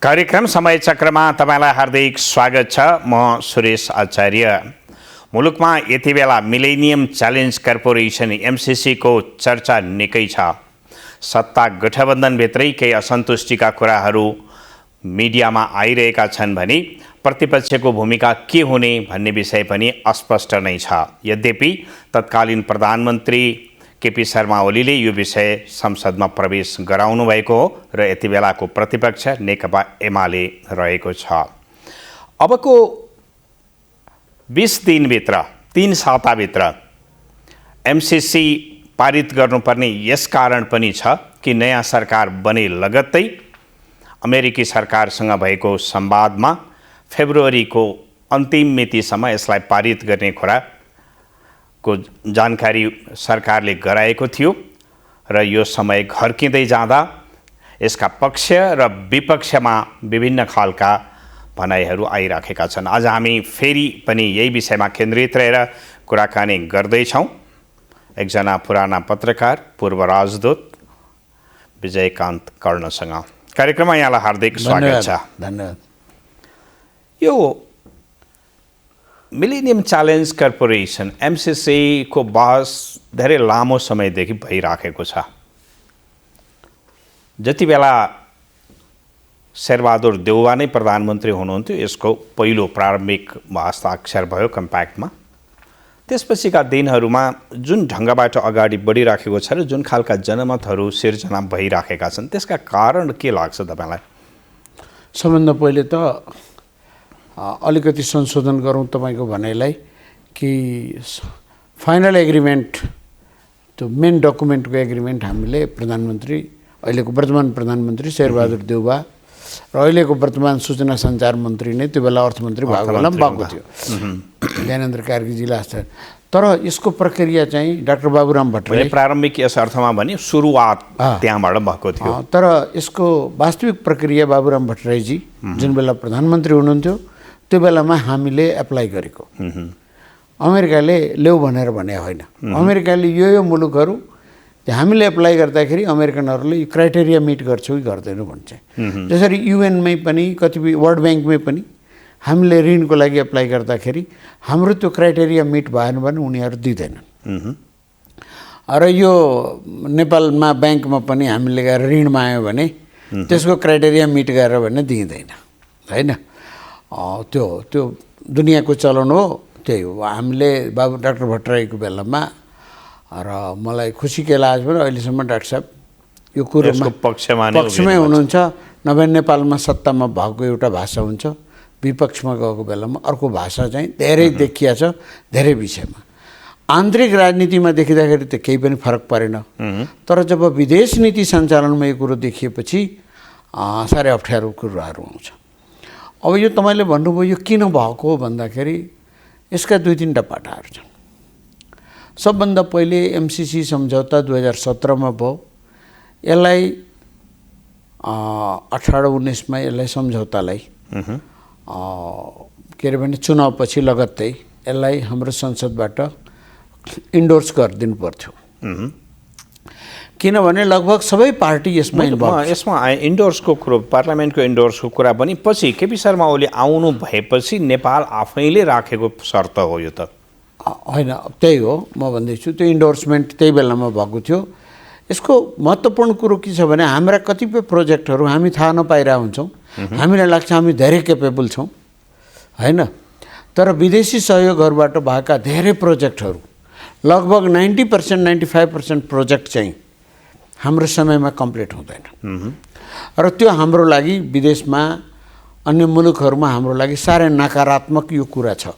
कार्यक्रम समय चक्रमा तपाईलाई हार्दिक स्वागत छ। म सुरेश आचार्य। मुलुकमा यति बेला मिलेनियम च्यालेन्ज कर्पोरेसन एमसीसी को चर्चा निकै छ। सत्ता गठबन्धनभित्रै केही असन्तुष्टिका कुराहरू मिडियामा आइरहेका छन् भने प्रतिपक्षको भूमिका के हुने भन्ने विषय पनि अस्पष्ट नै छ। यद्यपि तत्कालीन प्रधानमन्त्री केपी शर्मा ओलीले यो विषय संसदमा प्रवेश गराउनु भएको हो र यति बेलाको प्रतिपक्ष नेकपा एमाले रहेको छ। अबको 20 दिनभित्र 3 साताभित्र एमसीसी पारित गर्नुपर्ने यस कारण पनि छ कि नयाँ सरकार बने लगत्तै अमेरिकी सरकारसँग भएको संवादमा फेब्रुअरीको अन्तिम मितिसम्म यसलाई पारित गर्ने को जानकारी सरकारले गराएको थियो र यो समय घर्किँदै जाँदा यसका पक्ष र विपक्षमा विभिन्न खालका भनाइहरू आइराखेका छन्। आज हामी फेरि पनि यही विषयमा केन्द्रित रहेर कुराकानी गर्दैछौँ एकजना पुराना पत्रकार पूर्व राजदूत विजयकान्त कर्णसँग। कार्यक्रममा यहाँलाई हार्दिक स्वागत छ। धन्यवाद। यो मिलेनियम च्यालेन्ज कर्पोरेसन एमसीसी को बहस धेरै लामो समयदेखि भइराखेको छ। जति बेला शेरबहादुर देउवा नै प्रधानमन्त्री हुनुहुन्थ्यो यसको पहिलो प्रारम्भिक हस्ताक्षर भयो कम्प्याक्टमा। त्यसपछिका दिनहरूमा जुन ढङ्गबाट अगाडि बढिराखेको छ र जुन खालका जनमतहरू सिर्जना भइराखेका छन् त्यसका कारण के लाग्छ तपाईलाई? सबभन्दा पहिले त अलिकति संशोधन गरौँ तपाईको भनाइलाई कि फाइनल एग्रिमेन्ट त्यो मेन डकुमेन्टको एग्रिमेन्ट हामीले प्रधानमन्त्री अहिलेको वर्तमान प्रधानमन्त्री शेरबहादुर देउवा र अहिलेको वर्तमान सूचना सञ्चार मन्त्री नै त्यो बेला अर्थमन्त्री भएको बेला भएको थियो ज्ञानेन्द्र कार्कीजीले आस्था। तर यसको प्रक्रिया चाहिँ डाक्टर बाबुराम भट्टराई प्रारम्भिक यस अर्थमा भने सुरुवात त्यहाँबाट भएको थियो। तर यसको वास्तविक प्रक्रिया बाबुराम भट्टराईजी जुन बेला प्रधानमन्त्री हुनुहुन्थ्यो त्यो बेलामा हामीले एप्लाई गरेको। अमेरिकाले ल्याऊ भनेर भने होइन। अमेरिकाले यो मुलुकहरू हामीले एप्लाई गर्दाखेरि अमेरिकनहरूले यो क्राइटेरिया मिट गर्छौ कि गर्दैनौ भन्छ। जसरी युएनमै पनि कतिपय वर्ल्ड ब्याङ्कमै पनि हामीले ऋणको लागि एप्लाई गर्दाखेरि हाम्रो त्यो क्राइटेरिया मिट भएन भने उनीहरू दिँदैनन्। र यो नेपालमा ब्याङ्कमा पनि हामीले गएर ऋण माग्यो भने त्यसको क्राइटेरिया मिट गरेर भने दिँदैन होइन। त्यो त्यो दुनियाँको चलन हो। त्यही हो हामीले बाबु डाक्टर भट्टराईको बेलामा र मलाई खुसी के लाग्छ भने अहिलेसम्म डाक्टर साहब यो कुरोमा पक्षमै हुनुहुन्छ। नभए नेपालमा सत्तामा भएको एउटा भाषा हुन्छ विपक्षमा गएको बेलामा अर्को भाषा चाहिँ धेरै देखिया छ धेरै विषयमा। आन्तरिक राजनीतिमा देखिँदाखेरि त केही पनि फरक परेन। तर जब विदेश नीति सञ्चालनमा यो कुरो देखिएपछि साह्रै अप्ठ्यारो कुराहरू आउँछ। अब यो तपाईँले भन्नुभयो यो किन भएको हो भन्दाखेरि यसका 2-3टा पाटाहरू छन्। सबभन्दा पहिले एमसीसी सम्झौता 2017मा भयो। यसलाई 18-19 मा यसलाई सम्झौतालाई के अरे भने चुनावपछि लगत्तै यसलाई हाम्रो संसदबाट इन्डोर्स गरिदिनु पर्थ्यो। किनभने लगभग सबै पार्टी यसमा इन्डोर्सको कुरो पार्लियामेन्टको इन्डोर्सको कुरा पनि पछि केपी शर्मा ओली आउनु भएपछि नेपाल आफैले राखेको शर्त हो यो त होइन। त्यही हो म भन्दैछु त्यो इन्डोर्समेन्ट त्यही बेलामा भएको थियो। यसको महत्त्वपूर्ण कुरो के छ भने हाम्रा कतिपय प्रोजेक्टहरू हामी थाहा नपाइरहेको हुन्छौँ। हामीलाई लाग्छ हामी धेरै केपेबल छौँ होइन। तर विदेशी सहयोगहरूबाट भएका धेरै प्रोजेक्टहरू लगभग 90% 95% प्रोजेक्ट चाहिँ हाम्रो समयमा कम्प्लिट हुँदैन। र त्यो हाम्रो लागि विदेशमा अन्य मुलुकहरूमा हाम्रो लागि साह्रै नकारात्मक यो कुरा छ।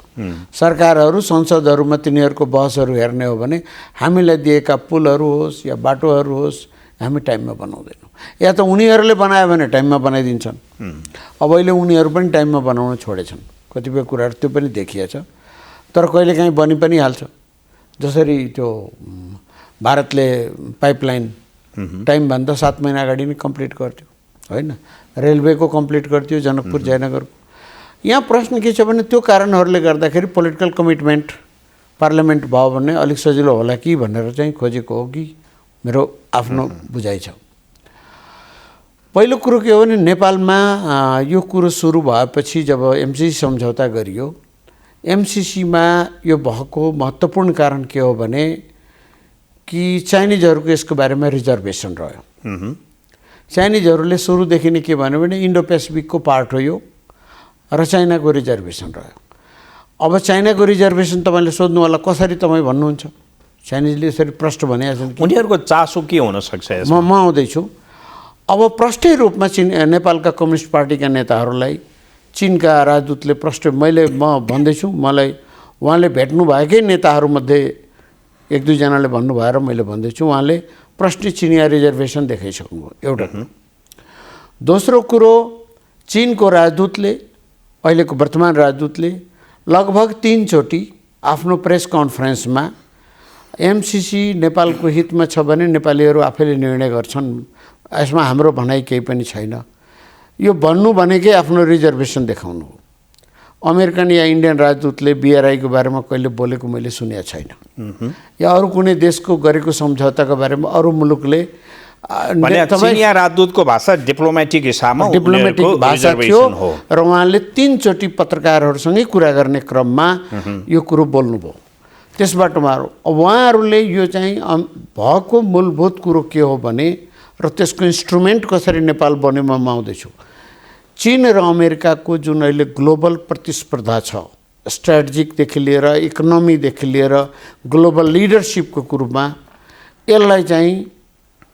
सरकारहरू संसदहरूमा तिनीहरूको बहसहरू हेर्ने हो भने हामीलाई दिएका पुलहरू होस् या बाटोहरू होस् हामी टाइममा बनाउँदैनौँ या त उनीहरूले बनायो भने टाइममा बनाइदिन्छन्। अब अहिले उनीहरू पनि टाइममा बनाउन छोडेछन्। कतिपय कुराहरू त्यो पनि देखिएछ। तर कहिलेकाहीँ बनि पनि हाल्छ। जसरी त्यो भारतले पाइपलाइन टाइमभन्दा 7 महिना अगाडि नै कम्प्लिट गर्थ्यो होइन। रेलवेको कम्प्लिट गर्थ्यो जनकपुर जयनगरको। यहाँ प्रश्न के छ भने त्यो कारणहरूले गर्दाखेरि पोलिटिकल कमिटमेन्ट पार्लियामेन्ट भयो भने अलिक सजिलो होला कि भनेर चाहिँ खोजेको हो कि मेरो आफ्नो बुझाइ छ। पहिलो कुरो के हो भने नेपालमा यो कुरो सुरु भएपछि जब एमसिसी सम्झौता गरियो, एमसिसीमा यो भएको महत्त्वपूर्ण कारण के हो भने कि चाइनिजहरूको यसको बारेमा रिजर्भेसन रह्यो। चाइनिजहरूले सुरुदेखि नै के भन्यो भने इन्डो पेसिफिकको पार्ट हो यो र चाइनाको रिजर्भेसन रह्यो। अब चाइनाको रिजर्भेसन तपाईँले सोध्नु होला कसरी तपाईँ भन्नुहुन्छ, चाइनिजले यसरी प्रश्न भनेका छन्। उनीहरूको चासो के हुनसक्छ? म आउँदैछु। अब प्रष्टै रूपमा नेपालका कम्युनिस्ट पार्टीका नेताहरूलाई चीनका राजदूतले म भन्दैछु, मलाई उहाँले भेट्नु भएकै नेताहरूमध्ये एक दुईजनाले भन्नुभयो र मैले भन्दैछु, उहाँले प्रष्टै चिनिया रिजर्भेसन देखाइसक्नुभयो एउटा। दोस्रो कुरो, चीनको राजदूतले, अहिलेको वर्तमान राजदूतले लगभग 3 चोटि आफ्नो प्रेस कन्फरेन्समा एमसिसी नेपालको हितमा छ भने नेपालीहरू आफैले निर्णय गर्छन्, यसमा हाम्रो भनाइ केही पनि छैन, यो भन्नु भनेकै आफ्नो रिजर्भेसन देखाउनु हो। अमेरिकन या इन्डियन राजदूतले BRI को बारेमा कहिले बोलेको मैले सुनेको छैन, या अरू कुनै देशको गरेको सम्झौताको बारेमा अरू मुलुकले। चिनिया राजदूतको भाषा डिप्लोमेटिक हिसाबमा डिप्लोमेटिक भाषा थियो र उहाँले 3 चोटि पत्रकारहरूसँगै कुरा गर्ने क्रममा यो कुरो बोल्नुभयो। त्यसबाट उहाँहरूले यो चाहिँ भएको मूलभूत कुरो के हो भने र त्यसको इन्स्ट्रुमेन्ट कसरी नेपाल बन्योमा म आउँदैछु। चीन र अमेरिकाको जुन अहिले ग्लोबल प्रतिस्पर्धा छ, स्ट्राटेजिकदेखि लिएर इकोनोमीदेखि लिएर ग्लोबल लिडरसिपको कुरोमा, यसलाई चाहिँ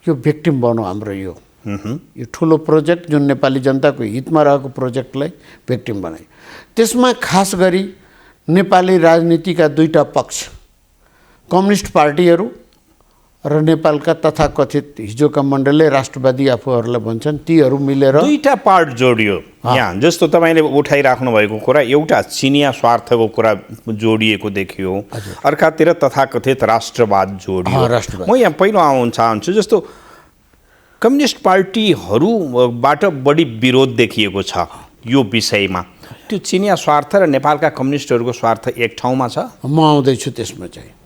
यो भिक्टिम बन्यो हाम्रो यो ठुलो प्रोजेक्ट जुन नेपाली जनताको हितमा रहेको प्रोजेक्टलाई भिक्टिम बनायो। त्यसमा खास गरी नेपाली राजनीतिका दुईटा पक्ष, कम्युनिस्ट पार्टीहरू र नेपालका तथाकथित हिजोका मण्डलले राष्ट्रवादी आफूहरूलाई भन्छन्, तीहरू मिलेर दुईटा पार्ट जोडियो। यहाँ जस्तो तपाईँले उठाइराख्नु भएको कुरा, एउटा चिनिया स्वार्थको कुरा जोडिएको देखियो, अर्कातिर तथाकथित राष्ट्रवाद जोडियो। म यहाँ पहिलो आउन चाहन्छु, जस्तो कम्युनिस्ट पार्टीहरूबाट बढी विरोध देखिएको छ यो विषयमा, त्यो चिनिया स्वार्थ र नेपालका कम्युनिस्टहरूको स्वार्थ एक ठाउँमा छ? म आउँदैछु त्यसमा चाहिँ।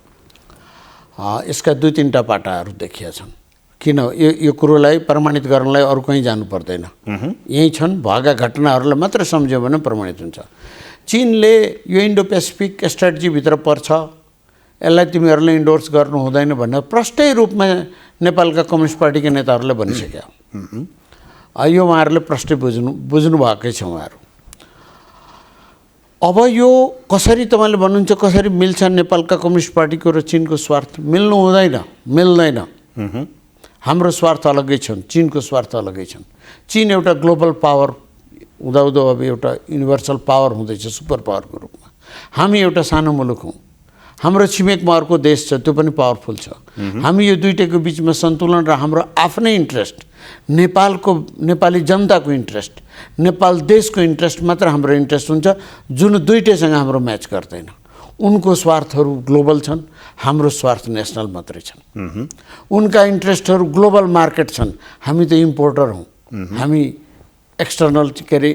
यसका 2-3टा पाटाहरू देखिया छन्। किन यो कुरोलाई प्रमाणित गर्नलाई अरू कहीँ जानु पर्दैन, यहीँ छन्। भएका घटनाहरूलाई मात्र सम्झ्यो भने प्रमाणित हुन्छ। चीनले यो इन्डो पेसिफिक स्ट्राटेजीभित्र पर्छ, यसलाई तिमीहरूले इन्डोर्स गर्नु हुँदैन भनेर प्रष्टै रूपमा नेपालका कम्युनिस्ट पार्टीका नेताहरूले भनिसक्यो। यो उहाँहरूले प्रष्टै बुझ्नु भएकै छ उहाँहरू। अब यो कसरी तपाईँले भन्नुहुन्छ कसरी मिल्छ नेपालका कम्युनिस्ट पार्टीको र चीनको स्वार्थ? मिल्नु हुँदैन, मिल्दैन। हाम्रो स्वार्थ अलग्गै छन्, चीनको स्वार्थ अलग्गै छन्। चीन एउटा ग्लोबल पावर हुँदाहुँदो अब एउटा युनिभर्सल पावर हुँदैछ, सुपर पावरको रूपमा। हामी एउटा सानो मुलुक हौँ, हाम्रो छिमेकमा अर्को देश छ, त्यो पनि पावरफुल छ। हामी यो दुईटैको बिचमा सन्तुलन र हाम्रो आफ्नै इन्ट्रेस्ट, नेपाली जनताको इन्ट्रेस्ट, नेपाल देशको इन्ट्रेस्ट मात्र हाम्रो इन्ट्रेस्ट हुन्छ, जुन दुईटैसँग हाम्रो म्याच गर्दैन। उनको स्वार्थहरू ग्लोबल छन्, हाम्रो स्वार्थ नेसनल मात्रै छन्। उनका इन्ट्रेस्टहरू ग्लोबल मार्केट छन्, हामी त इम्पोर्टर हौँ, हामी एक्सटर्नल के अरे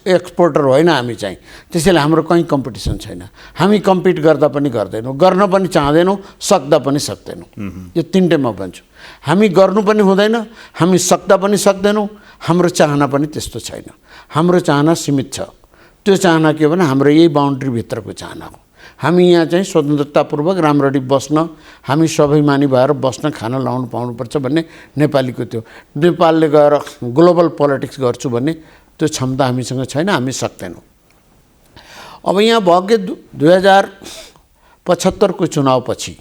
एक्सपोर्टर होइन हामी चाहिँ। त्यसैले हाम्रो कहीँ कम्पिटिसन छैन। हामी कम्पिट गर्दा पनि गर्दैनौँ, गर्न पनि चाहँदैनौँ, सक्दा पनि सक्दैनौँ। यो 3टैमा भन्छु। हामी गर्नु पनि हुँदैन, हामी सक्दा पनि सक्दैनौँ, हाम्रो चाहना पनि त्यस्तो छैन। हाम्रो चाहना सीमित छ। त्यो चाहना के हो भने हाम्रो यही बााउन्ड्रीभित्रको चाहना हो। हामी यहाँ चाहिँ स्वतन्त्रतापूर्वक राम्ररी बस्न, हामी स्वाभिमानी भएर बस्न, खान लाउनु पाउनुपर्छ भन्ने नेपालीको त्यो। नेपालले गएर ग्लोबल पोलिटिक्स गर्छु भन्ने त्यो क्षमता हामीसँग छैन, हामी सक्दैनौँ। अब यहाँ भएकै 2075 को चुनावपछि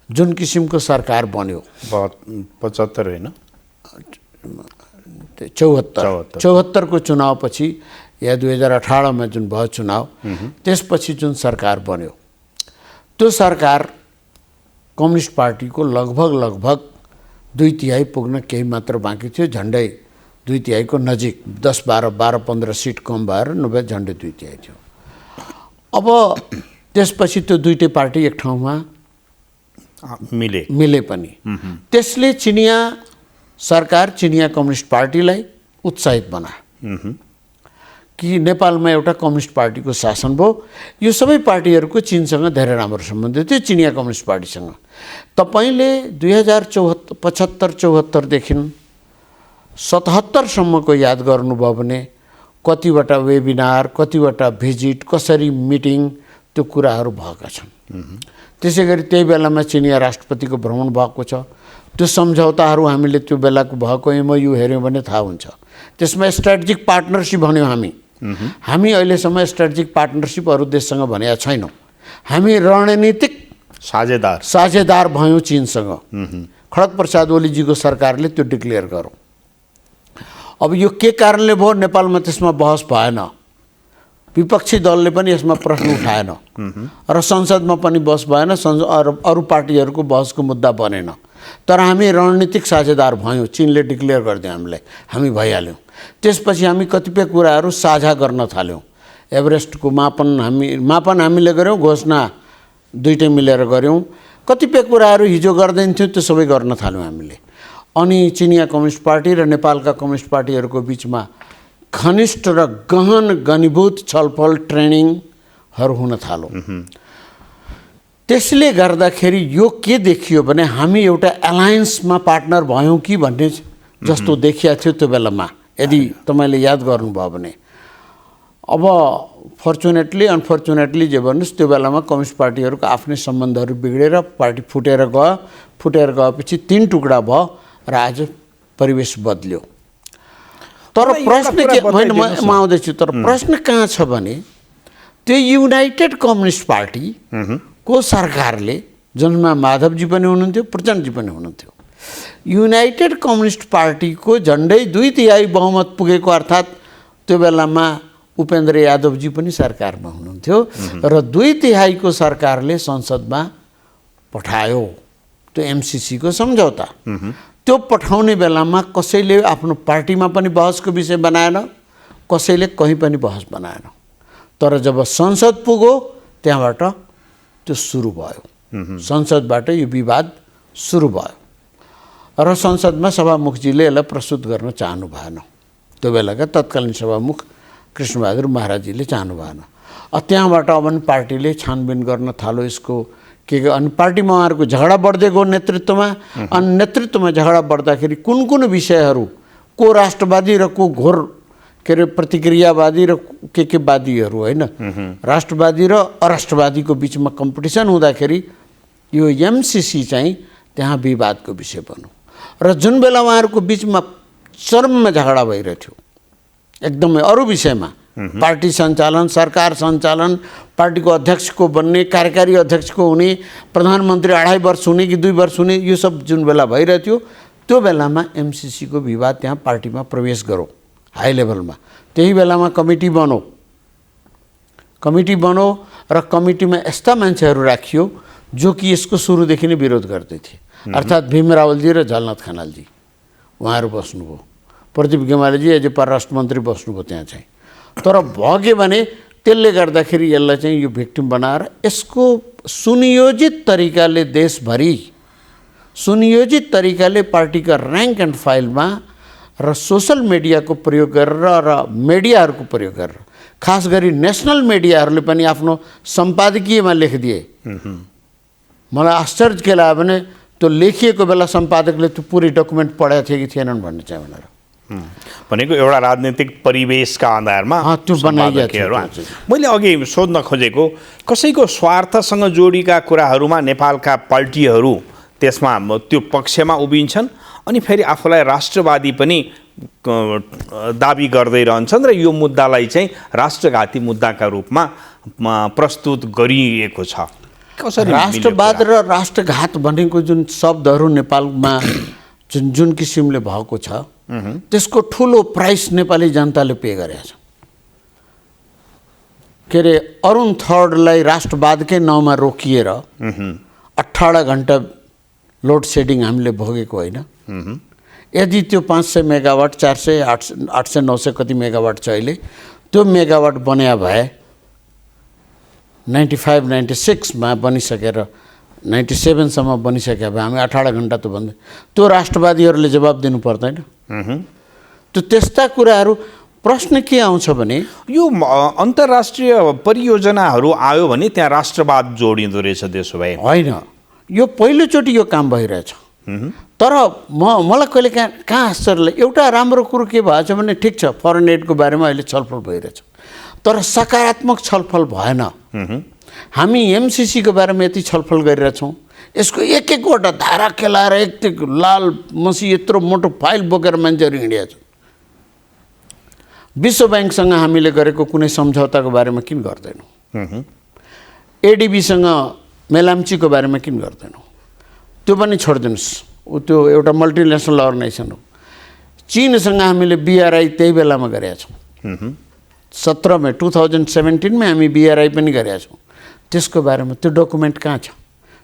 जुन किसिमको सरकार बन्यो, 75 होइन 74 को चुनावपछि या 2018 में जुन भयो चुनाव, त्यसपछि जुन सरकार बन्यो, त्यो सरकार कम्युनिस्ट पार्टीको लगभग 2/3 पुग्न केही मात्र बाँकी थियो। झन्डै 2/3 को नजिक 10-12-15 सिट कम भएर नभए झन्डै 2/3 थियो। अब त्यसपछि त्यो दुईटै पार्टी एक ठाउँमा मिले पनि त्यसले चिनिया सरकार, चिनिया कम्युनिस्ट पार्टीलाई उत्साहित बनायो कि नेपालमा एउटा कम्युनिस्ट पार्टीको शासन भयो। यो सबै पार्टीहरूको चीनसँग धेरै राम्रो सम्बन्ध थियो, चिनिया कम्युनिस्ट पार्टीसँग। तपाईले 2075-74 देखि 77सम्मको याद गर्नुभयो भने कतिवटा वेबिनार, कतिवटा भिजिट, कसरी मिटिङ, त्यो कुराहरू भएका छन्। त्यसै गरी त्यही बेलामा चिनिया राष्ट्रपतिको भ्रमण भएको छ। त्यो सम्झौताहरू हामीले त्यो बेलाको भएको MOU हेऱ्यौँ भने थाहा हुन्छ। त्यसमा स्ट्राटेजिक पार्टनरसिप भन्यौँ हामी अहिलेसम्म स्ट्राटेजिक पार्टनरसिप अरू देशसँग भनेका छैनौँ। हामी रणनीतिक साझेदार भयौँ चीनसँग। खड्ग प्रसाद ओलीजीको सरकारले त्यो डिक्लेयर गर्यो। अब यो के कारणले भयो, नेपालमा त्यसमा बहस भएन, विपक्षी दलले पनि यसमा प्रश्न उठाएन र संसदमा पनि बहस भएन, अरू पार्टीहरूको बहसको मुद्दा बनेन। तर हामी रणनीतिक साझेदार भयौँ। चीनले डिक्लेयर गरिदियो हामीलाई, हामी भइहाल्यौँ। त्यसपछि हामी कतिपय कुराहरू साझा गर्न थाल्यौँ। एभरेस्टको मापन हामीले गऱ्यौँ, घोषणा दुइटै मिलेर गऱ्यौँ। कतिपय कुराहरू हिजो गर्दैन थियो, त्यो सबै गर्न थाल्यौँ हामीले। अनि चिनिया कम्युनिस्ट पार्टी र नेपालका कम्युनिस्ट पार्टीहरूको बिचमा घनिष्ठ र गहन घनीभूत छलफल, ट्रेनिङहरू हुन थाल्यो। त्यसले गर्दाखेरि यो के देखियो भने हामी एउटा एलायन्समा पार्टनर भयौँ कि भन्ने जस्तो देखिया थियो त्यो बेलामा, यदि तपाईँले याद गर्नुभयो भने। अब फर्चुनेटली अनफर्चुनेटली जे भन्नुहोस्, त्यो बेलामा कम्युनिस्ट पार्टीहरूको आफ्नै सम्बन्धहरू बिग्रेर पार्टी फुटेर गएपछि 3 टुक्रा भयो र आज परिवेश बदल्यो। तर प्रश्न के, म आउँदैछु, तर प्रश्न कहाँ छ भने त्यो युनाइटेड कम्युनिस्ट पार्टीको सरकारले, जसमा माधवजी पनि हुनुहुन्थ्यो, प्रचण्डजी पनि हुनुहुन्थ्यो, युनाइटेड कम्युनिस्ट पार्टीको झन्डै 2/3 बहुमत पुगेको, अर्थात् त्यो बेलामा उपेन्द्र यादवजी पनि सरकारमा हुनुहुन्थ्यो र 2/3 को सरकारले संसदमा पठायो त्यो MCCको सम्झौता। त्यो पठाउने बेलामा कसैले आफ्नो पार्टीमा पनि बहसको विषय बनाएन, कसैले कहीँ पनि बहस बनाएन। तर जब संसद पुग्यो त्यहाँबाट त्यो सुरु भयो। संसदबाट यो विवाद सुरु भयो र संसदमा सभामुखजीले यसलाई प्रस्तुत गर्न चाहनु भएन। त्यो बेलाका तत्कालीन सभामुख कृष्णबहादुर महाराजजीले चाहनु भएन। त्यहाँबाट अब पार्टीले छानबिन गर्न थाल्यो यसको के। अनि पार्टीमा उहाँहरूको झगडा बढ्दै गयो नेतृत्वमा। अनि नेतृत्वमा झगडा बढ्दाखेरि कुन विषयहरू, को राष्ट्रवादी र को घोर प्रतिक्रियावादी र के वादीहरू, होइन, राष्ट्रवादी र अराष्ट्रवादीको बिचमा कम्पिटिसन हुँदाखेरि यो MCC चाहिँ त्यहाँ विवादको विषय बन्यो। र जुन बेला उहाँहरूको बिचमा चरममा झगडा भइरहेको थियो एकदमै अरू विषयमा, पार्टी सञ्चालन, सरकार सञ्चालन, पार्टीको अध्यक्षको बन्ने, कार्यकारी अध्यक्षको हुने, प्रधानमन्त्री 2.5 वर्ष हुने कि 2 वर्ष हुने, यो सब जुन बेला भइरहेको थियो त्यो बेलामा MCC को विवाद त्यहाँ पार्टीमा प्रवेश गऱ्यो हाई लेभलमा। त्यही बेलामा कमिटी बन्यो र कमिटीमा यस्ता मान्छेहरू राखियो जो कि यसको सुरुदेखि नै विरोध गर्दै थिए, अर्थात् भीम रावलजी र झलनाथ खनालजी, उहाँहरू बस्नुभयो। प्रदीप गेमालीजी एज ए परराष्ट्र मन्त्री बस्नुभयो त्यहाँ चाहिँ। तर भयो के भने त्यसले गर्दाखेरि यसलाई चाहिँ यो भिक्टिम बनाएर यसको सुनियोजित तरिकाले देशभरि सुनियोजित तरिकाले पार्टीका ऱ्याङ्क एन्ड फाइलमा र सोसल मिडियाको प्रयोग गरेर र मिडियाहरूको प्रयोग गरेर, खास गरी नेसनल मिडियाहरूले पनि आफ्नो सम्पादकीयमा लेखिदिए। मलाई आश्चर्य के लाग्यो भने त्यो लेखिएको बेला सम्पादकले त्यो पुरै डकुमेन्ट पढाएको थियो कि थिएनन् भन्ने चाहिँ भनेर। भनेको एउटा राजनीतिक परिवेशका आधारमा त्यो बनाइएको। मैले अघि सोध्न खोजेको, कसैको स्वार्थसँग जोडिएका कुराहरूमा नेपालका पार्टीहरू त्यसमा त्यो पक्षमा उभिन्छन् अनि फेरि आफूलाई राष्ट्रवादी पनि दाबी गर्दै रहन्छन् र यो मुद्दालाई चाहिँ राष्ट्रघाती मुद्दाका रूपमा प्रस्तुत गरिएको छ। राष्ट्रवाद र राष्ट्रघात भनेको जुन शब्दहरू नेपालमा जुन किसिमले भएको छ त्यसको ठुलो प्राइस नेपाली जनताले पे गरेको छ। के अरे अरुण थर्डलाई राष्ट्रवादकै नाउँमा रोकिएर 18 घण्टा लोड सेडिङ हामीले भोगेको होइन। यदि त्यो 500 मेगावाट 400 800 900 कति मेगावाट छ अहिले, त्यो मेगावाट बन्या भए 95-96 मा बनिसकेर 97 सम्म बनिसके भए हामी 18 घण्टा त भन्दै, त्यो राष्ट्रवादीहरूले जवाब दिनु पर्दैन। त्यो त्यस्ता कुराहरू। प्रश्न के आउँछ भने यो अन्तर्राष्ट्रिय परियोजनाहरू आयो भने त्यहाँ राष्ट्रवाद जोडिँदो रहेछ त्यसो भए? होइन, यो पहिलोचोटि यो काम भइरहेछ। तर मलाई कहिले कहाँ आश्चर्य एउटा राम्रो कुरो के भएछ भने ठिक छ फरेन एडको बारेमा अहिले छलफल भइरहेछ तर सकारात्मक छलफल भएन। हामी एमसिसीको बारेमा यति छलफल गरिरहेछौँ यसको एक एकवटा धारा केलाएर एक लाल मसी यत्रो मोटो फाइल बोकेर मान्छेहरू हिँडिया छन्। विश्व ब्याङ्कसँग हामीले गरेको कुनै सम्झौताको बारेमा किन गर्दैनौँ? एडिबीसँग मेलाम्चीको बारेमा किन गर्दैनौँ? त्यो पनि छोडिदिनुहोस्, त्यो एउटा मल्टिनेसनल अर्गनाइजेसन हो। चीनसँग हामीले बिआरआई त्यही बेलामा गरेका छौँ 17 मा 2017 मा हामी बिआरआई पनि गरेका छौँ। त्यसको बारेमा त्यो डकुमेन्ट कहाँ छ?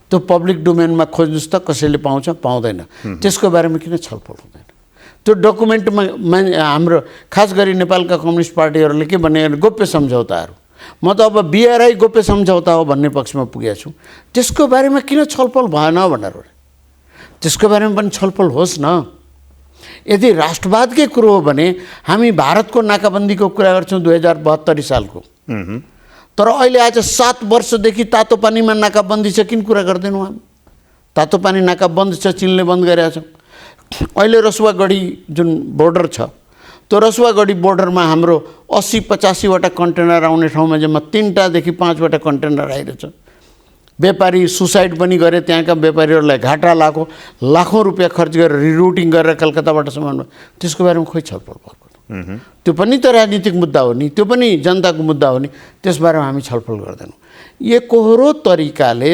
त्यो पब्लिक डोमेनमा खोज्नुहोस् त कसैले पाउँछ पाउँदैन। त्यसको बारेमा किन छलफल हुँदैन? त्यो डकुमेन्टमा हाम्रो खास गरी नेपालका कम्युनिस्ट पार्टीहरूले के भने गोप्य सम्झौताहरू, म त अब बिआरआई गोप्य सम्झौता हो भन्ने पक्षमा पुगेको छु। त्यसको बारेमा किन छलफल भएन भनेर त्यसको बारेमा पनि छलफल होस् न। यदि राष्ट्रवादकै कुरो हो भने हामी भारतको नाकाबन्दीको कुरा गर्छौँ 2072 सालको, तर अहिले आज 7 वर्षदेखि तातो पानीमा नाकाबन्दी छ, किन कुरा गर्दैनौँ हामी? तातो पानी नाका बन्द छ, चीनले बन्द गरेका छ। अहिले रसुवागढी जुन बोर्डर छ त्यो रसुवागढी बोर्डरमा हाम्रो 80-85 वटा कन्टेनर आउने ठाउँमा जम्मा 3टादेखि 5 वटा कन्टेनर आइरहेछ। व्यापारी सुसाइड पनि गरे, त्यहाँका व्यापारीहरूलाई घाटा लाग्यो, लाखौँ रुपियाँ खर्च गरेर रिरुटिङ गरेर कलकत्ताबाट सामान। त्यसको बारेमा खोइ छलफल भएको? त्यो पनि त राजनीतिक मुद्दा हो नि, त्यो पनि जनताको मुद्दा हो नि, त्यसबारेमा हामी छलफल गर्दैनौँ। एकहोरो तरिकाले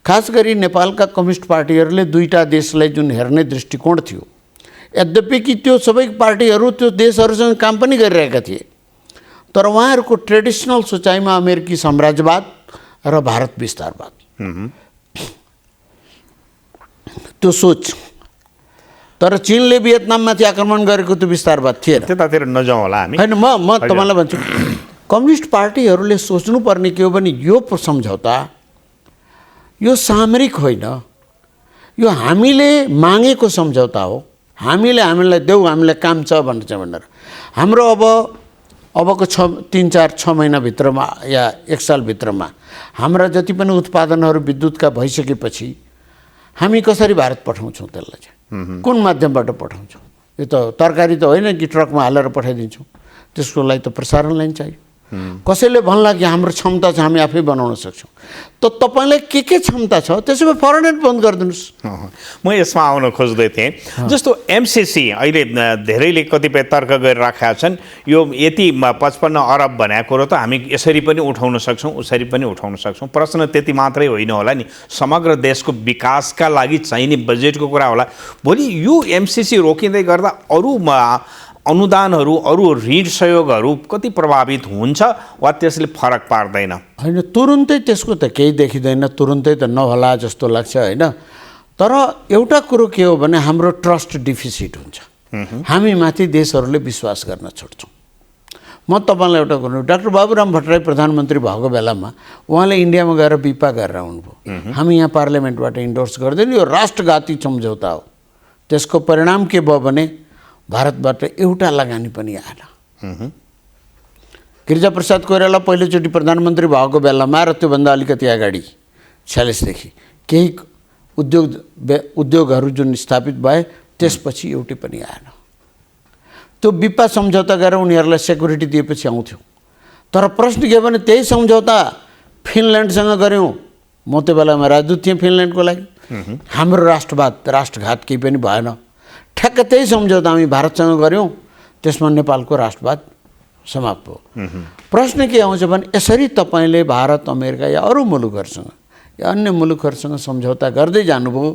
खास गरी नेपालका कम्युनिस्ट पार्टीहरूले दुईटा देशलाई जुन हेर्ने दृष्टिकोण थियो, यद्यपि कि त्यो सबै पार्टीहरू त्यो देशहरूसँग काम पनि गरिरहेका थिए, तर उहाँहरूको ट्रेडिसनल सोचाइमा अमेरिकी साम्राज्यवाद र भारत विस्तारवाद त्यो सोच। तर चीनले भियतनाममाथि आक्रमण गरेको त्यो विस्तारवाद थिएन। त्यतातिर नजाउँ होला हामी। होइन, म तपाईँलाई भन्छु कम्युनिस्ट पार्टीहरूले सोच्नुपर्ने के हो भने यो सम्झौता यो सामरिक होइन, यो हामीले मागेको सम्झौता हो। हामीलाई देऊ, हामीलाई काम छ भनेर हाम्रो अबको 3-4-6 महिनाभित्रमा या 1 सालभित्रमा हाम्रा जति पनि उत्पादनहरू विद्युतका भइसकेपछि हामी कसरी भारत पठाउँछौँ? त्यसलाई चाहिँ कुन माध्यमबाट पठाउँछौँ? यो त तरकारी त होइन कि ट्रकमा हालेर पठाइदिन्छौँ। त्यसको लागि त प्रसारण लाइन चाहियो। कसैले भन्ला कि हाम्रो क्षमता छ, हामी आफै बनाउन सक्छौँ। त तपाईँलाई के क्षमता छ त्यसो भए फरेन एड बन्द गरिदिनुहोस्। म यसमा आउन खोज्दै थिएँ। जस्तो एमसिसी अहिले धेरैले कतिपय तर्क गरिराखेका छन्, यो यति 55 अरब भनेको कुरो त हामी यसरी पनि उठाउन सक्छौँ, उसरी पनि उठाउन सक्छौँ। प्रश्न त्यति मात्रै होइन होला नि, समग्र देशको विकासका लागि चाहिने बजेटको कुरा होला। भोलि यो एमसिसी रोकिँदै गर्दा अरू अनुदानहरू, अरू ऋण सहयोगहरू कति प्रभावित हुन्छ वा त्यसले फरक पार्दैन? होइन, तुरुन्तै त्यसको त केही देखिँदैन, तुरुन्तै त नहोला जस्तो लाग्छ होइन। तर एउटा कुरो के हो भने हाम्रो ट्रस्ट डिफिसिट हुन्छ। हामी माथि देशहरूले विश्वास गर्न छोड्छौँ। म तपाईँलाई एउटा कुरो, डाक्टर बाबुराम भट्टराई प्रधानमन्त्री भएको बेलामा उहाँले इन्डियामा गएर बिपा गरेर आउनुभयो। हामी यहाँ पार्लियामेन्टबाट इन्डोर्स गर्दैन, यो राष्ट्रघाती सम्झौता हो। त्यसको परिणाम के भयो भने भारतबाट एउटा लगानी पनि आएन। गिरिजाप्रसाद कोइराला पहिलोचोटि प्रधानमन्त्री भएको बेलामा र त्योभन्दा अलिकति अगाडि 46 देखि केही उद्योगहरू जुन स्थापित भए त्यसपछि एउटै पनि आएन। त्यो बिपा सम्झौता गरेर उनीहरूलाई सेक्युरिटी दिएपछि आउँथ्यो। तर प्रश्न के भने त्यही सम्झौता फिनल्यान्डसँग गऱ्यौँ। म त्यो बेलामा राजदूत थिएँ फिनल्यान्डको लागि। हाम्रो राष्ट्रघात केही पनि भएन। ठ्याक्क त्यही सम्झौता हामी भारतसँग गऱ्यौँ, त्यसमा नेपालको राष्ट्रवाद समाप्त भयो। प्रश्न के आउँछ भने यसरी तपाईँले भारत, अमेरिका या अरू मुलुकहरूसँग या अन्य मुलुकहरूसँग सम्झौता गर्दै जानुभयो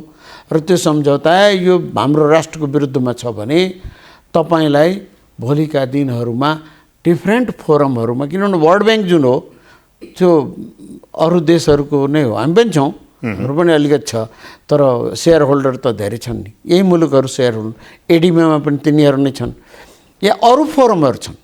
र त्यो सम्झौता यो हाम्रो राष्ट्रको विरुद्धमा छ भने तपाईँलाई भोलिका दिनहरूमा डिफ्रेन्ट फोरमहरूमा, किनभने वर्ल्ड ब्याङ्क जुन हो त्यो अरू देशहरूको नै हो, हामी पनि छौँ, हाम्रो पनि अलिकति छ, तर सेयर होल्डर त धेरै छन् नि। यही मुलुकहरू सेयर होल्डर, एडिबीमा पनि तिनीहरू नै छन्, या अरू फोरमहरू छन्,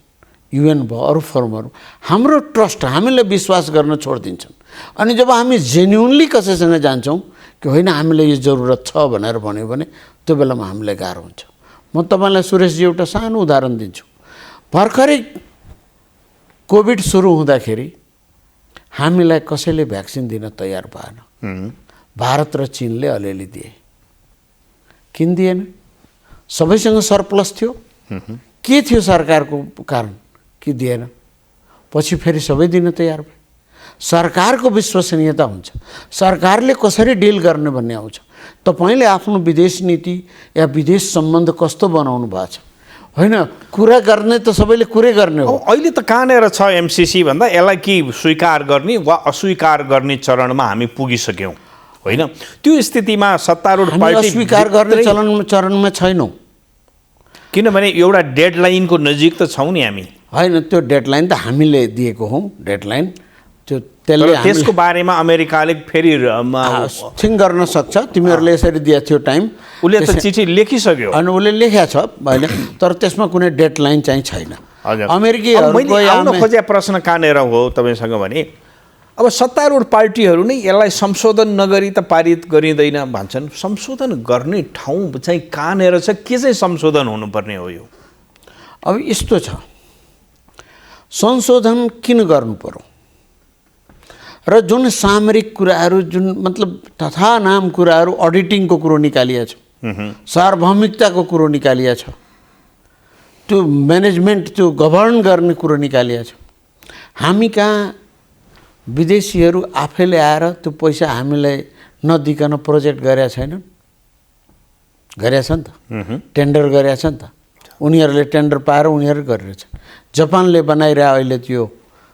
युएन भयो, अरू फोरमहरू। हाम्रो ट्रस्ट, हामीलाई विश्वास गर्न छोडिदिन्छन्। अनि जब हामी जेन्युनली कसैसँग जान्छौँ कि होइन हामीलाई यो जरुरत छ भनेर भन्यो भने त्यो बेलामा हामीलाई गाह्रो हुन्छ। म तपाईँलाई सुरेशजी एउटा सानो उदाहरण दिन्छु। भर्खरै कोभिड सुरु हुँदाखेरि हामीलाई कसैले भ्याक्सिन दिन तयार भएन। भारत र चीनले अलिअलि दिए। किन्दिएन। सबैसँग सरप्लस थियो। के थियो सरकारको कारण कि दिएन? पछि फेरि सबै दिन तयार भए। सरकारको विश्वसनीयता हुन्छ, सरकारले कसरी डिल गर्ने भन्ने आउँछ। तपाईँले आफ्नो विदेश नीति या विदेश सम्बन्ध कस्तो बनाउनु भएको छ, होइन? कुरा गर्ने त सबैले कुरै गर्ने हो। अहिले त कहाँनिर छ एमसिसी भन्दा यसलाई कि स्वीकार गर्ने वा अस्वीकार गर्ने चरणमा हामी पुगिसक्यौँ, होइन? त्यो स्थितिमा सत्तारूढ पार्टी अस्वीकार गर्ने चरणमा छैनौँ, किनभने एउटा डेडलाइनको नजिक त छौँ नि हामी, होइन? त्यो डेडलाइन त हामीले दिएको हौँ, डेडलाइन। त्यसले त्यसको बारेमा अमेरिकाले फेरि थिङ्क गर्न सक्छ। तिमीहरूले यसरी दिएको थियो टाइम, उसले त चिठी लेखिसक्यो अनि उसले लेखेको छ, होइन? तर त्यसमा कुनै डेडलाइन चाहिँ छैन। मैले आउन खोजेको प्रश्न कहाँनिर हो तपाईँसँग भने अब सत्तारूढ पार्टीहरू नै यसलाई संशोधन नगरी त पारित गरिँदैन भन्छन्। संशोधन गर्ने ठाउँ चाहिँ कहाँनिर छ? के चाहिँ संशोधन हुनुपर्ने हो यो? अब यस्तो छ, संशोधन किन गर्नु पर्यो र जुन सामरिक कुराहरू, जुन मतलब तथा नाम कुराहरू, अडिटिङको कुरो निकालिया छ, सार्वभौमिकताको कुरो निकालिया छ, त्यो म्यानेजमेन्ट, त्यो गभर्न गर्ने कुरो निकालिया छ। हामी कहाँ विदेशीहरू आफैले आएर त्यो पैसा हामीलाई नदिकन प्रोजेक्ट गरेका छैनन्? गरेका छ नि त, टेन्डर गरेका छ नि त। उनीहरूले टेन्डर पाएर उनीहरू गरिरहेछ। जापानले बनाइरहे अहिले त्यो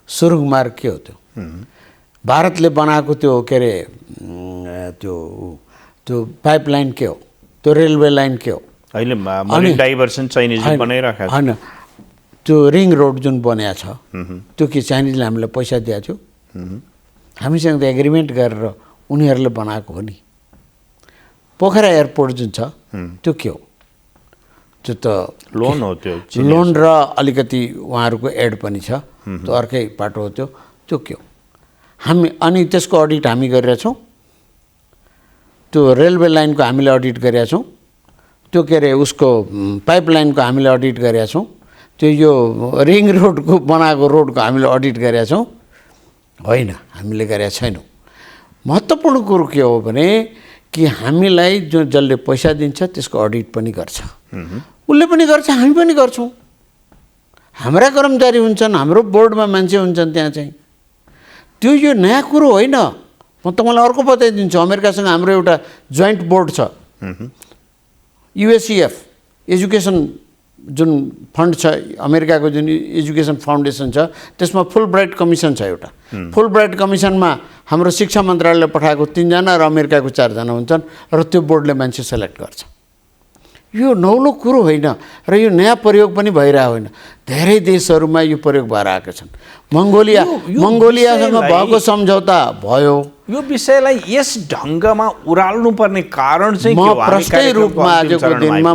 सुरुङ मार्ग के हो? त्यो भारतले बनाएको त्यो के अरे त्यो पाइपलाइन के हो? त्यो रेलवे लाइन के हो? अहिले मरिन डाइभर्सन चाइनिजले बनाइराखेको होइन, त्यो रिङ रोड जुन बनिएको छ त्यो के चाइनिजले हामीलाई पैसा दिएको थियो? हामीसँग त एग्रिमेन्ट गरेर उनीहरूले बनाएको हो नि। पोखरा एयरपोर्ट जुन छ त्यो के हो? त्यो त लोन हो, त्यो लोन र अलिकति उहाँहरूको एड पनि छ, त्यो अर्कै पाटो हो। त्यो के हो? हामी अनि त्यसको अडिट हामी गरिरहेछौँ। त्यो रेलवे लाइनको हामीले अडिट गरेका छौँ, त्यो के अरे उसको पाइपलाइनको हामीले अडिट गरेका छौँ, त्यो यो रिङ रोडको बनाएको रोडको हामीले अडिट गरेका छौँ? होइन, हामीले गरेका छैनौँ। महत्त्वपूर्ण कुरो के हो भने कि हामीलाई जसले पैसा दिन्छ त्यसको अडिट पनि गर्छ, उसले पनि गर्छ, हामी पनि गर्छौँ। हाम्रा कर्मचारी हुन्छन्, हाम्रो बोर्डमा मान्छे हुन्छन् त्यहाँ चाहिँ। त्यो यो नयाँ कुरो होइन। म तपाईँलाई अर्को बताइदिन्छु, अमेरिकासँग हाम्रो एउटा जोइन्ट बोर्ड छ, युएसइएफ एजुकेसन जुन फन्ड छ, अमेरिकाको जुन एजुकेसन फाउन्डेसन छ, त्यसमा फुल ब्राइट कमिसन छ एउटा। फुल ब्राइट कमिसनमा हाम्रो शिक्षा मन्त्रालयले पठाएको 3 जना र अमेरिकाको 4 जना हुन्छन् र त्यो बोर्डले मान्छे सेलेक्ट गर्छ। यो नौलो कुरो होइन र यो नयाँ प्रयोग पनि भइरहेको होइन। धेरै देशहरूमा यो प्रयोग भएर आएका छन्। मङ्गोलियासँग भएको सम्झौता भयो। यो विषयलाई यस ढङ्गमा उराल्नुपर्ने कारण चाहिँ के हो? प्रष्टै रूपमा आजको दिनमा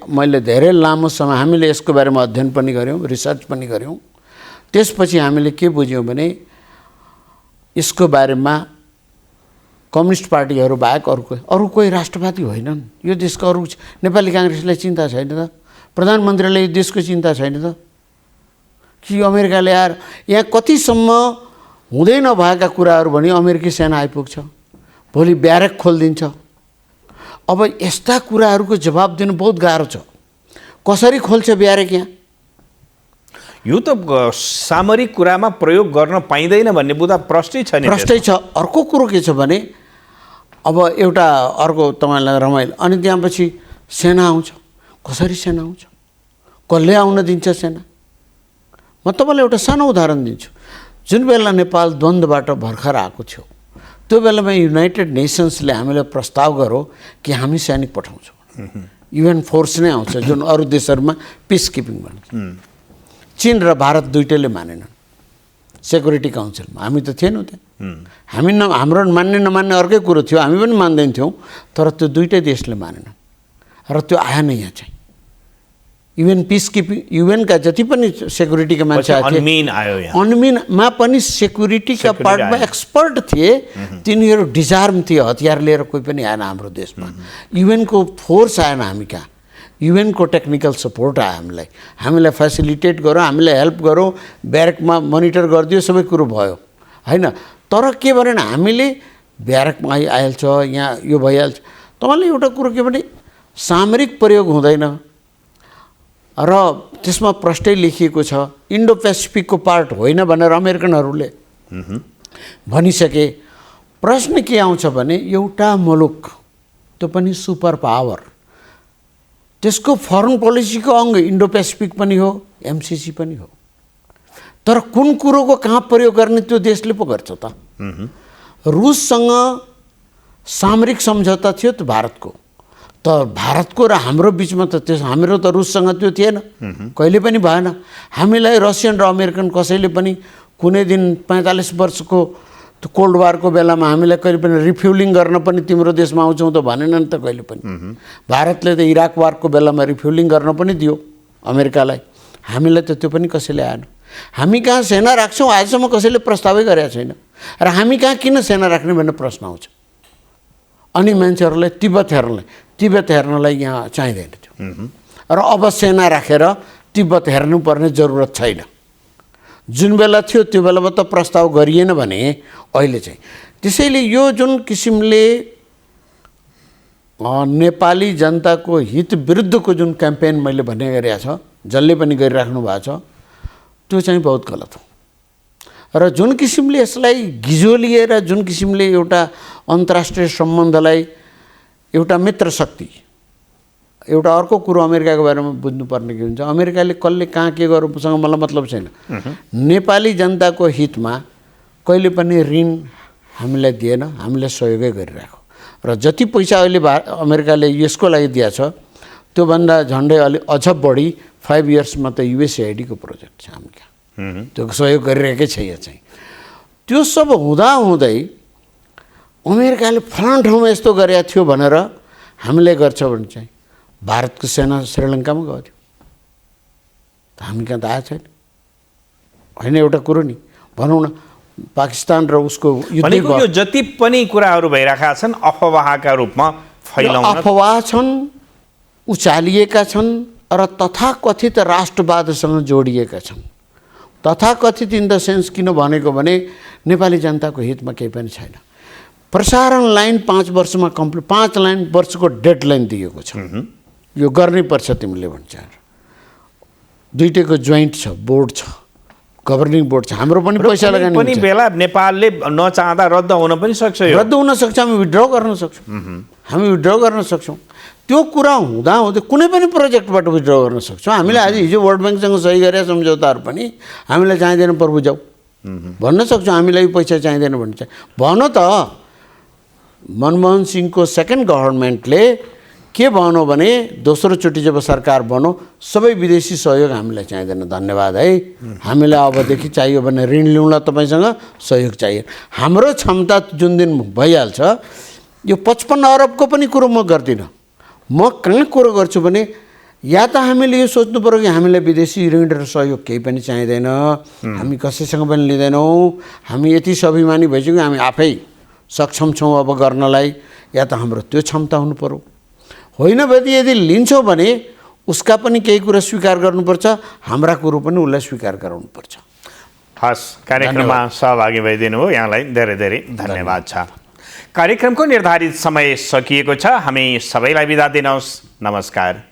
मैले धेरै लामो समय हामीले यसको बारेमा अध्ययन पनि गऱ्यौँ, रिसर्च पनि गऱ्यौँ। त्यसपछि हामीले के बुझ्यौँ भने यसको बारेमा कम्युनिस्ट पार्टीहरू बाहेक अरू कोही राष्ट्रवादी होइनन्। यो देशको अरू नेपाली काङ्ग्रेसलाई चिन्ता छैन त? प्रधानमन्त्रीलाई यो देशको चिन्ता छैन त? कि अमेरिकाले आएर यहाँ कतिसम्म हुँदै नभएका कुराहरू भने अमेरिकी सेना आइपुग्छ, भोलि ब्यारेक खोलिदिन्छ। अब यस्ता कुराहरूको जवाब दिनु बहुत गाह्रो छ। कसरी खोल्छ ब्यारेक यहाँ? यो त सामरिक कुरामा प्रयोग गर्न पाइँदैन भन्ने बुझा प्रष्टै छ नि। प्रष्टै छ। अर्को कुरो के छ भने अब एउटा अर्को तपाईँलाई रमाइलो, अनि त्यहाँपछि सेना आउँछ। कसरी सेना आउँछ? कसले आउन दिन्छ सेना? म तपाईँलाई एउटा सानो उदाहरण दिन्छु। जुन बेला नेपाल द्वन्द्वबाट भर्खर आएको थियो, त्यो बेलामा युनाइटेड नेसन्सले हामीलाई प्रस्ताव गर्यो कि हामी सैनिक पठाउँछौँ, युएन फोर्स नै आउँछ, जुन अरू देशहरूमा पिस किपिङ भन्छ। चीन र भारत दुइटैले मानेनन् सेक्युरिटी काउन्सिलमा। हामी त थिएनौँ त्यहाँ। हामी हाम्रो मान्ने नमान्ने अर्कै कुरो थियो, हामी पनि मान्दैन थियौँ, तर त्यो दुइटै देशले मानेनन् र त्यो आएन यहाँ चाहिँ। युएन पिस किपिङ, युएनका जति पनि सेक्युरिटीका मान्छे अनमिनमा पनि सेक्युरिटीका पार्टमा एक्सपर्ट थिए, तिनीहरू डिजार्म थिए, हतियार लिएर कोही पनि आएन हाम्रो देशमा। युएनको फोर्स आएन हामी कहाँ, युएनको टेक्निकल सपोर्ट आयो हामीलाई फेसिलिटेट गऱ्यो, हामीलाई हेल्प गऱ्यो, ब्यारेकमा मोनिटर गरिदियो, सबै कुरो भयो होइन। तर के भनेन हामीले ब्यारेकमा आइहाल्छ, यहाँ यो भइहाल्छ। तपाईँले एउटा कुरो के भने सामरिक प्रयोग हुँदैन र त्यसमा प्रष्टै लेखिएको छ इन्डो पेसिफिकको पार्ट होइन भनेर अमेरिकनहरूले भनिसके। प्रश्न के आउँछ भने एउटा मुलुक त्यो पनि सुपर पावर, त्यसको फरेन पोलिसीको अङ्ग इन्डो पेसिफिक पनि हो, एमसिसी पनि हो, तर कुन कुरोको कहाँ प्रयोग गर्ने त्यो देशले पो गर्छ त। रुससँग सामरिक सम्झौता थियो त भारतको, त भारतको र हाम्रो बिचमा त त्यस हाम्रो त रुससँग त्यो थिएन, कहिले पनि भएन। हामीलाई रसियन र अमेरिकन कसैले पनि कुनै दिन 45 वर्षको त्यो कोल्ड वारको बेलामा हामीलाई कहिले पनि रिफ्युलिङ गर्न पनि तिम्रो देशमा आउँछौँ त भनेनन् त कहिले पनि। भारतले त इराक वारको बेलामा रिफ्युलिङ गर्न पनि दियो अमेरिकालाई, हामीलाई त त्यो पनि कसैले आएन। हामी कहाँ सेना राख्छौँ आजसम्म कसैले प्रस्तावै गरेको छैन, र हामी कहाँ किन सेना राख्ने भन्ने प्रश्न आउँछ। अनि मान्छेहरूलाई तिब्बत हेर्नलाई यहाँ चाहिँदैन थियो, र अब सेना राखेर तिब्बत हेर्नुपर्ने जरुरत छैन। जुन बेला थियो त्यो बेलामा त प्रस्ताव गरिएन भने अहिले चाहिँ। त्यसैले यो जुन किसिमले नेपाली जनताको हित विरुद्धको जुन क्याम्पेन मैले भन्ने गरेको छ, जसले पनि गरिराख्नु भएको छ, त्यो चाहिँ बहुत गलत हो। र जुन किसिमले यसलाई गिजो लिएर जुन किसिमले एउटा अन्तर्राष्ट्रिय सम्बन्धलाई एउटा मित्र शक्ति, एउटा अर्को कुरो अमेरिकाको बारेमा बुझ्नुपर्ने के हुन्छ, अमेरिकाले कसले कहाँ के गर्नुसँग मलाई मतलब छैन। नेपाली जनताको हितमा कहिले पनि ऋण हामीलाई दिएन, हामीले सहयोगै गरिरहेको, र जति पैसा अहिले अमेरिकाले यसको लागि दिएको छ त्योभन्दा झन्डै अझ बढी 5 इयर्समा त युएसएआइडीको प्रोजेक्ट छ हामी कहाँ, त्यो सहयोग गरिरहेकै छ। यहाँ चाहिँ त्यो सब हुँदाहुँदै अमेरिकाले फलान ठाउँमा यस्तो गरेको थियो भनेर हामीले गर्छ भने चाहिँ भारतको सेना श्रीलङ्कामा गयो थियो, हामी कहाँ त आएको छैन होइन। एउटा कुरो नि भनौँ न, पाकिस्तान र उसको युद्ध, यो जति पनि कुराहरू भइरहेका छन् अफवाहका रूपमा फैलाउन, अफवाह छन्, उचालिएका छन् र तथाकथित राष्ट्रवादसँग जोडिएका छन्। तथाकथित इन द सेन्स किन भनेको भने नेपाली जनताको हितमा केही पनि छैन। प्रसारण लाइन 5 वर्षमा कम्प्लिट, 5 वर्षको डेडलाइन दिएको छ, यो गर्नै पर्छ तिमीले भन्छ। दुईटैको जोइन्ट छ, बोर्ड छ, गभर्निङ बोर्ड छ, हाम्रो पनि पैसा लगानी पनि बेला नेपालले नचाहँदा रद्द हुन पनि सक्छ, रद्द हुन सक्छ, हामी विथड्र गर्न सक्छौँ, हामी विथड्र गर्न सक्छौँ। त्यो कुरा हुँदाहुँदै कुनै पनि प्रोजेक्टबाट विथड्र गर्न सक्छौँ। हामीले आज हिजो वर्ल्ड ब्याङ्कसँग सही गरेका सम्झौताहरू पनि हामीलाई चाहिँदैन, प्रभु जाऊ भन्न सक्छौँ, हामीलाई पैसा चाहिँदैन भन्न चाहिँ। भन त मनमोहन सिंहको सेकेन्ड गभर्मेन्टले के भन्यो भने दोस्रोचोटि जब सरकार बन्यो सबै विदेशी सहयोग हामीलाई चाहिँदैन, धन्यवाद है, हामीलाई अबदेखि चाहियो भने ऋण लिउँला, तपाईँसँग सहयोग चाहियो। हाम्रो क्षमता जुन दिन भइहाल्छ, यो 55 अरबको पनि कुरो म गर्दिनँ। म कहाँ कुरो गर्छु भने या त हामीले यो सोच्नु पऱ्यो कि हामीलाई विदेशी ऋण र सहयोग केही पनि चाहिँदैन, हामी कसैसँग पनि लिँदैनौँ, हामी यति स्वाभिमानी भइसक्यो, हामी आफै सक्षम छौँ अब गर्नलाई, या त हाम्रो त्यो क्षमता हुनु पर्यो। होइन भने यदि लिन्छौँ भने उसका पनि केही कुरा स्वीकार गर्नुपर्छ, हाम्रा कुरो पनि उसलाई स्वीकार गराउनुपर्छ। हस्, कार्यक्रममा सहभागी भइदिनु हो, यहाँलाई धेरै धेरै धन्यवाद छ। कार्यक्रमको निर्धारित समय सकिएको छ, हामी सबैलाई बिदा दिनुहोस्, नमस्कार।